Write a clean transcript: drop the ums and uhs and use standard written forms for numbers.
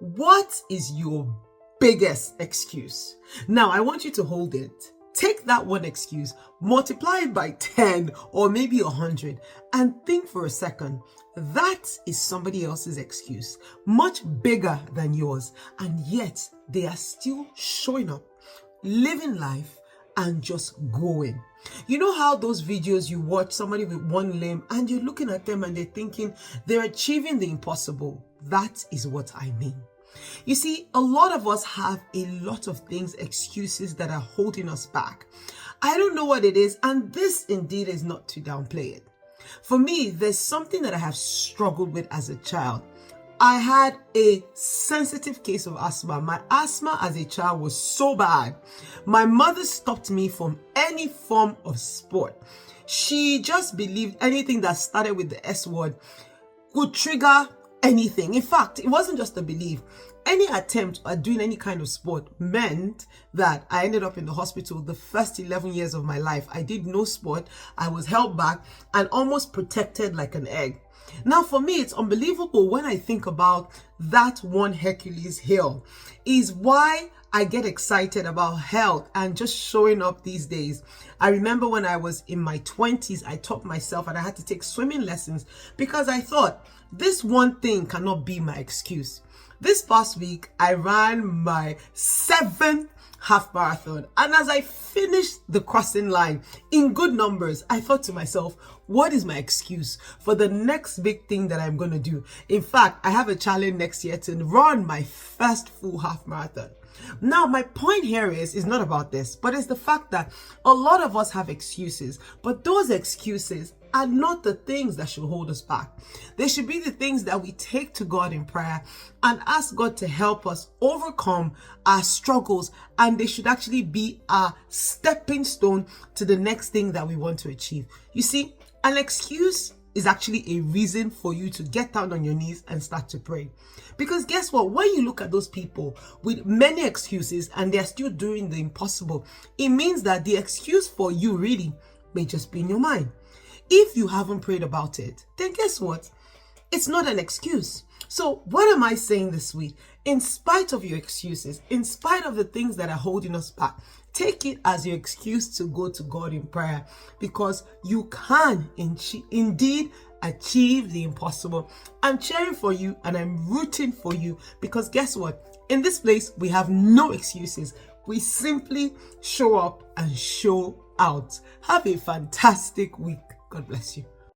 What is your biggest excuse? Now, I want you to hold it. Take that one excuse, multiply it by 10 or maybe 100, and think for a second. That is somebody else's excuse, much bigger than yours, and yet they are still showing up, living life, and just going. You know how those videos you watch somebody with one limb and you're looking at them and they're thinking they're achieving the impossible? That is what I mean. You see, a lot of us have a lot of things, excuses that are holding us back. I don't know what it is, and this indeed is not to downplay it. For me, there's something that I have struggled with as a child. I had a sensitive case of asthma. My asthma as a child was so bad. My mother stopped me from any form of sport. She just believed anything that started with the S word could trigger anything. In fact, it wasn't just a belief. Any attempt at doing any kind of sport meant that I ended up in the hospital the first 11 years of my life. I did no sport. I was held back and almost protected like an egg. Now, for me, it's unbelievable when I think about that one Hercules hill, is why I get excited about health and just showing up these days. I remember when I was in my 20s, I taught myself and I had to take swimming lessons because I thought this one thing cannot be my excuse. This past week, I ran my 7th half marathon. And as I finished the crossing line in good numbers, I thought to myself, what is my excuse for the next big thing that I'm going to do? In fact, I have a challenge next year to run my first full half marathon. Now, my point here is not about this, but it's the fact that a lot of us have excuses, but those excuses are not the things that should hold us back. They should be the things that we take to God in prayer and ask God to help us overcome our struggles, and they should actually be our stepping stone to the next thing that we want to achieve. You see, an excuse is actually a reason for you to get down on your knees and start to pray. Because guess what? When you look at those people with many excuses and they're still doing the impossible, it means that the excuse for you really may just be in your mind. If you haven't prayed about it, then guess what? It's not an excuse. So what am I saying this week? In spite of your excuses, in spite of the things that are holding us back, take it as your excuse to go to God in prayer, because you can indeed achieve the impossible. I'm cheering for you and I'm rooting for you, because guess what? In this place, we have no excuses. We simply show up and show out. Have a fantastic week. God bless you.